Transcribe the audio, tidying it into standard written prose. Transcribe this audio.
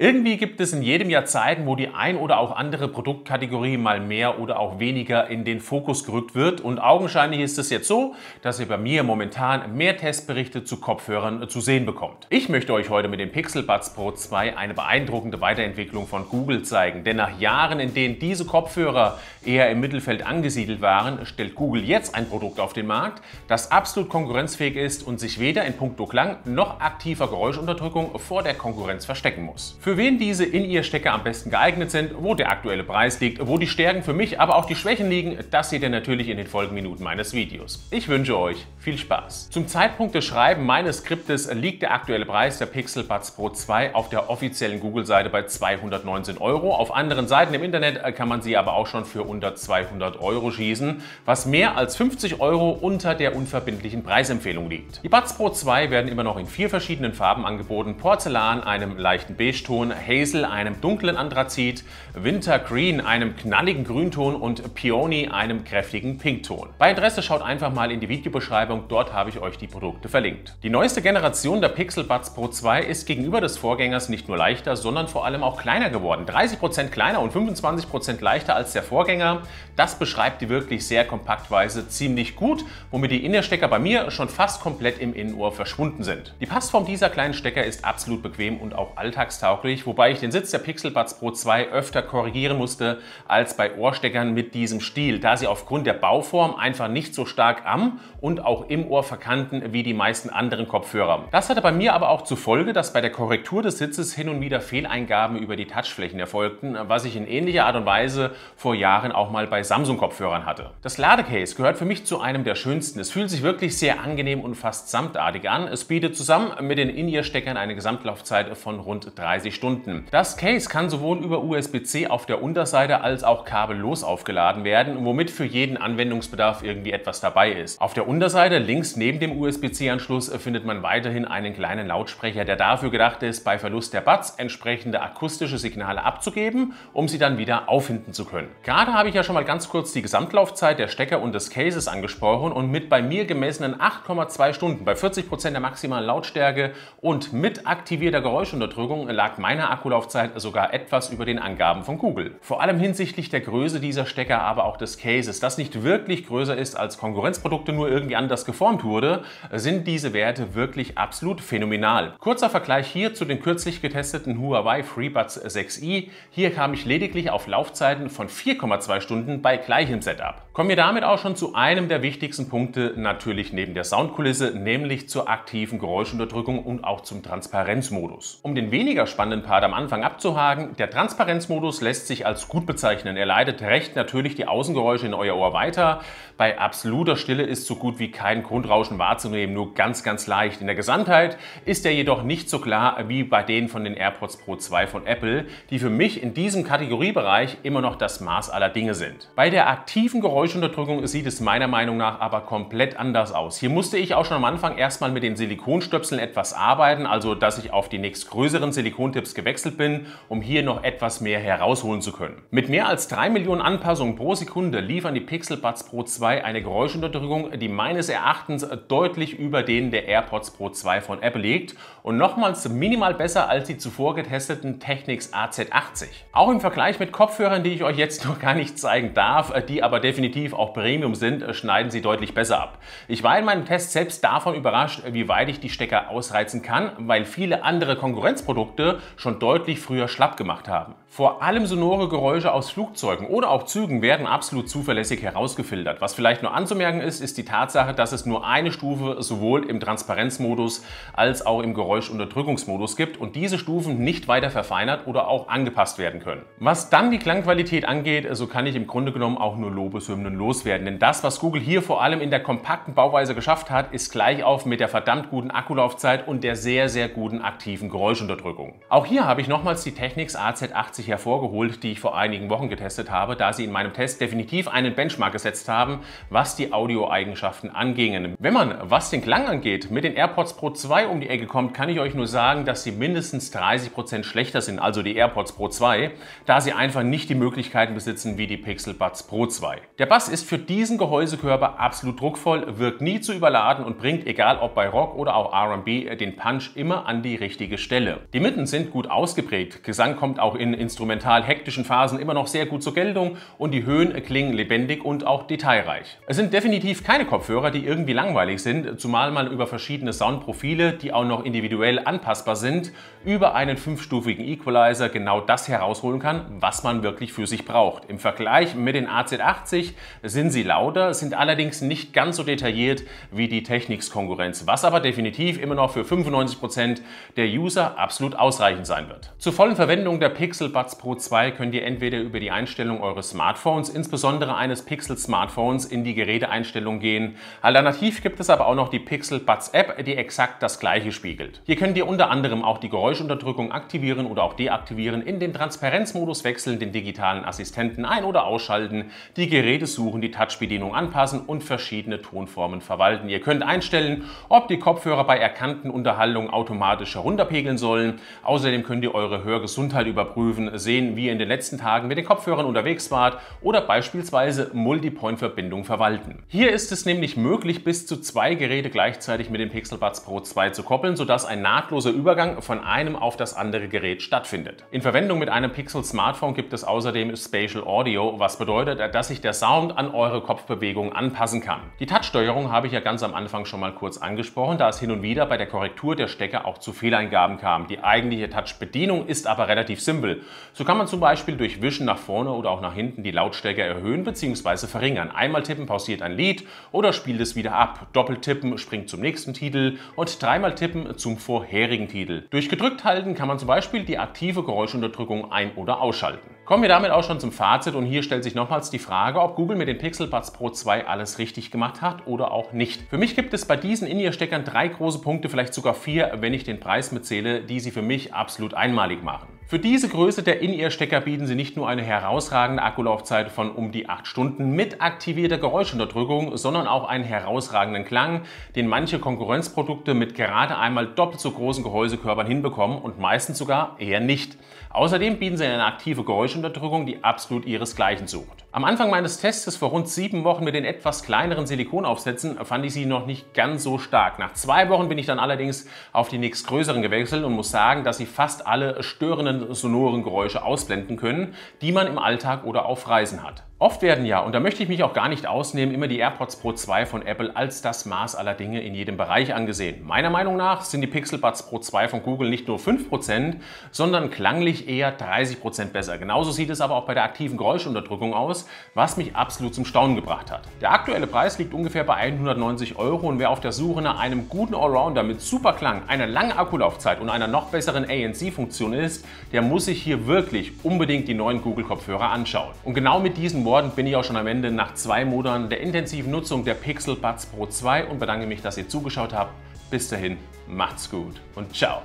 Irgendwie gibt es in jedem Jahr Zeiten, wo die ein oder auch andere Produktkategorie mal mehr oder auch weniger in den Fokus gerückt wird. Und augenscheinlich ist es jetzt so, dass ihr bei mir momentan mehr Testberichte zu Kopfhörern zu sehen bekommt. Ich möchte euch heute mit dem Pixel Buds Pro 2 eine beeindruckende Weiterentwicklung von Google zeigen. Denn nach Jahren, in denen diese Kopfhörer eher im Mittelfeld angesiedelt waren, stellt Google jetzt ein Produkt auf den Markt, das absolut konkurrenzfähig ist und sich weder in puncto Klang noch aktiver Geräuschunterdrückung vor der Konkurrenz verstecken muss. Für wen diese In-Ear-Stecker am besten geeignet sind, wo der aktuelle Preis liegt, wo die Stärken für mich, aber auch die Schwächen liegen, das seht ihr natürlich in den Folgeminuten meines Videos. Ich wünsche euch viel Spaß. Zum Zeitpunkt des Schreiben meines Skriptes liegt der aktuelle Preis der Pixel Buds Pro 2 auf der offiziellen Google-Seite bei 219 €. Auf anderen Seiten im Internet kann man sie aber auch schon für unter 200 € schießen, was mehr als 50 € unter der unverbindlichen Preisempfehlung liegt. Die Buds Pro 2 werden immer noch in 4 verschiedenen Farben angeboten: Porzellan, einem leichten Beige-Ton, Hazel, einem dunklen Anthrazit, Wintergreen, einem knalligen Grünton und Peony, einem kräftigen Pinkton. Bei Interesse schaut einfach mal in die Videobeschreibung, dort habe ich euch die Produkte verlinkt. Die neueste Generation der Pixel Buds Pro 2 ist gegenüber des Vorgängers nicht nur leichter, sondern vor allem auch kleiner geworden. 30% kleiner und 25% leichter als der Vorgänger. Das beschreibt die wirklich sehr Kompaktweise ziemlich gut, womit die In-Ear-Stecker bei mir schon fast komplett im Innenohr verschwunden sind. Die Passform dieser kleinen Stecker ist absolut bequem und auch alltagstauglich, wobei ich den Sitz der Pixel Buds Pro 2 öfter korrigieren musste als bei Ohrsteckern mit diesem Stil, da sie aufgrund der Bauform einfach nicht so stark am und auch im Ohr verkanten wie die meisten anderen Kopfhörer. Das hatte bei mir aber auch zur Folge, dass bei der Korrektur des Sitzes hin und wieder Fehleingaben über die Touchflächen erfolgten, was ich in ähnlicher Art und Weise vor Jahren auch mal bei Samsung-Kopfhörern hatte. Das Ladecase gehört für mich zu einem der schönsten. Es fühlt sich wirklich sehr angenehm und fast samtartig an. Es bietet zusammen mit den In-Ear-Steckern eine Gesamtlaufzeit von rund 30 Stunden. Das Case kann sowohl über USB-C auf der Unterseite als auch kabellos aufgeladen werden, womit für jeden Anwendungsbedarf irgendwie etwas dabei ist. Auf der Unterseite links neben dem USB-C-Anschluss findet man weiterhin einen kleinen Lautsprecher, der dafür gedacht ist, bei Verlust der Buds entsprechende akustische Signale abzugeben, um sie dann wieder auffinden zu können. Gerade habe ich ja schon mal ganz kurz die Gesamtlaufzeit der Stecker und des Cases angesprochen und mit bei mir gemessenen 8,2 Stunden bei 40% der maximalen Lautstärke und mit aktivierter Geräuschunterdrückung lag meine Akkulaufzeit sogar etwas über den Angaben von Google. Vor allem hinsichtlich der Größe dieser Stecker, aber auch des Cases, das nicht wirklich größer ist als Konkurrenzprodukte, nur irgendwie anders geformt wurde, sind diese Werte wirklich absolut phänomenal. Kurzer Vergleich hier zu den kürzlich getesteten Huawei FreeBuds 6i. Hier kam ich lediglich auf Laufzeiten von 4,2 Stunden bei gleichem Setup. Kommen wir damit auch schon zu einem der wichtigsten Punkte, natürlich neben der Soundkulisse, nämlich zur aktiven Geräuschunterdrückung und auch zum Transparenzmodus. Um den weniger spannenden Part am Anfang abzuhaken, der Transparenzmodus lässt sich als gut bezeichnen. Er leitet recht natürlich die Außengeräusche in euer Ohr weiter. Bei absoluter Stille ist so gut wie kein Grundrauschen wahrzunehmen, nur ganz leicht. In der Gesamtheit ist er jedoch nicht so klar wie bei denen von den AirPods Pro 2 von Apple, die für mich in diesem Kategoriebereich immer noch das Maß aller Dinge sind. Bei der aktiven Geräuschunterdrückung sieht es meiner Meinung nach aber komplett anders aus. Hier musste ich auch schon am Anfang erstmal mit den Silikonstöpseln etwas arbeiten, also dass ich auf die nächstgrößeren Silikontips gewechselt bin, um hier noch etwas mehr herausholen zu können. Mit mehr als 3 Millionen Anpassungen pro Sekunde liefern die Pixel Buds Pro 2 eine Geräuschunterdrückung, die meines Erachtens deutlich über denen der AirPods Pro 2 von Apple liegt und nochmals minimal besser als die zuvor getesteten Technics AZ80. Auch im Vergleich mit Kopfhörern, die ich euch jetzt noch gar nicht zeigen darf, die aber definitiv auch Premium sind, schneiden sie deutlich besser ab. Ich war in meinem Test selbst davon überrascht, wie weit ich die Stecker ausreizen kann, weil viele andere Konkurrenzprodukte schon deutlich früher schlapp gemacht haben. Vor allem sonore Geräusche aus Flugzeugen oder auch Zügen werden absolut zuverlässig herausgefiltert. Was vielleicht nur anzumerken ist, ist die Tatsache, dass es nur eine Stufe sowohl im Transparenzmodus als auch im Geräuschunterdrückungsmodus gibt und diese Stufen nicht weiter verfeinert oder auch angepasst werden können. Was dann die Klangqualität angeht, so kann ich im Grunde genommen auch nur Lobeshymnen loswerden, denn das, was Google hier vor allem in der kompakten Bauweise geschafft hat, ist gleich auf mit der verdammt guten Akkulaufzeit und der sehr guten aktiven Geräuschunterdrückung. Auch hier habe ich nochmals die Technics AZ80 hervorgeholt, die ich vor einigen Wochen getestet habe, da sie in meinem Test definitiv einen Benchmark gesetzt haben, was die Audioeigenschaften angingen. Wenn man, was den Klang angeht, mit den AirPods Pro 2 um die Ecke kommt, kann ich euch nur sagen, dass sie mindestens 30% schlechter sind, also die AirPods Pro 2, da sie einfach nicht die Möglichkeiten besitzen wie die Pixel Buds Pro 2. Der Bass ist für diesen Gehäusekörper absolut druckvoll, wirkt nie zu überladen und bringt, egal ob bei Rock oder auch R&B, den Punch immer an die richtige Stelle. Die Mitten sind sind gut ausgeprägt. Gesang kommt auch in instrumental hektischen Phasen immer noch sehr gut zur Geltung und die Höhen klingen lebendig und auch detailreich. Es sind definitiv keine Kopfhörer, die irgendwie langweilig sind, zumal man über verschiedene Soundprofile, die auch noch individuell anpassbar sind, über einen 5-stufigen Equalizer genau das herausholen kann, was man wirklich für sich braucht. Im Vergleich mit den AZ80 sind sie lauter, sind allerdings nicht ganz so detailliert wie die Technics-Konkurrenz, was aber definitiv immer noch für 95% der User absolut ausreichend sein wird. Zur vollen Verwendung der Pixel Buds Pro 2 könnt ihr entweder über die Einstellung eures Smartphones, insbesondere eines Pixel Smartphones, in die Geräteeinstellung gehen. Alternativ gibt es aber auch noch die Pixel Buds App, die exakt das gleiche spiegelt. Hier könnt ihr unter anderem auch die Geräuschunterdrückung aktivieren oder auch deaktivieren, in den Transparenzmodus wechseln, den digitalen Assistenten ein- oder ausschalten, die Geräte suchen, die Touchbedienung anpassen und verschiedene Tonformen verwalten. Ihr könnt einstellen, ob die Kopfhörer bei erkannten Unterhaltungen automatisch herunterpegeln sollen. Außerdem könnt ihr eure Hörgesundheit überprüfen, sehen, wie ihr in den letzten Tagen mit den Kopfhörern unterwegs wart oder beispielsweise Multipoint-Verbindung verwalten. Hier ist es nämlich möglich, bis zu 2 Geräte gleichzeitig mit dem Pixel Buds Pro 2 zu koppeln, sodass ein nahtloser Übergang von einem auf das andere Gerät stattfindet. In Verwendung mit einem Pixel Smartphone gibt es außerdem Spatial Audio, was bedeutet, dass sich der Sound an eure Kopfbewegung anpassen kann. Die Touchsteuerung habe ich ja ganz am Anfang schon mal kurz angesprochen, da es hin und wieder bei der Korrektur der Stecker auch zu Fehleingaben kam. Die eigentliche Touch-Bedienung ist aber relativ simpel. So kann man zum Beispiel durch Wischen nach vorne oder auch nach hinten die Lautstärke erhöhen bzw. verringern. Einmal tippen pausiert ein Lied oder spielt es wieder ab. Doppeltippen springt zum nächsten Titel und dreimal tippen zum vorherigen Titel. Durch gedrückt halten kann man zum Beispiel die aktive Geräuschunterdrückung ein- oder ausschalten. Kommen wir damit auch schon zum Fazit und hier stellt sich nochmals die Frage, ob Google mit den Pixel Buds Pro 2 alles richtig gemacht hat oder auch nicht. Für mich gibt es bei diesen In-Ear-Steckern 3 große Punkte, vielleicht sogar 4, wenn ich den Preis mitzähle, die sie für mich absolut einmalig machen. Für diese Größe der In-Ear-Stecker bieten sie nicht nur eine herausragende Akkulaufzeit von um die 8 Stunden mit aktivierter Geräuschunterdrückung, sondern auch einen herausragenden Klang, den manche Konkurrenzprodukte mit gerade einmal doppelt so großen Gehäusekörpern hinbekommen und meistens sogar eher nicht. Außerdem bieten sie eine aktive Geräuschunterdrückung, die absolut ihresgleichen sucht. Am Anfang meines Tests vor rund 7 Wochen mit den etwas kleineren Silikonaufsätzen fand ich sie noch nicht ganz so stark. Nach 2 Wochen bin ich dann allerdings auf die nächstgrößeren gewechselt und muss sagen, dass sie fast alle störenden sonoren Geräusche ausblenden können, die man im Alltag oder auf Reisen hat. Oft werden ja, und da möchte ich mich auch gar nicht ausnehmen, immer die AirPods Pro 2 von Apple als das Maß aller Dinge in jedem Bereich angesehen. Meiner Meinung nach sind die Pixel Buds Pro 2 von Google nicht nur 5%, sondern klanglich eher 30% besser. Genauso sieht es aber auch bei der aktiven Geräuschunterdrückung aus, was mich absolut zum Staunen gebracht hat. Der aktuelle Preis liegt ungefähr bei 190 € und wer auf der Suche nach einem guten Allrounder mit super Klang, einer langen Akkulaufzeit und einer noch besseren ANC-Funktion ist, der muss sich hier wirklich unbedingt die neuen Google-Kopfhörer anschauen. Und genau mit diesen Worten bin ich auch schon am Ende nach 2 Monaten der intensiven Nutzung der Pixel Buds Pro 2 und bedanke mich, dass ihr zugeschaut habt. Bis dahin, macht's gut und ciao!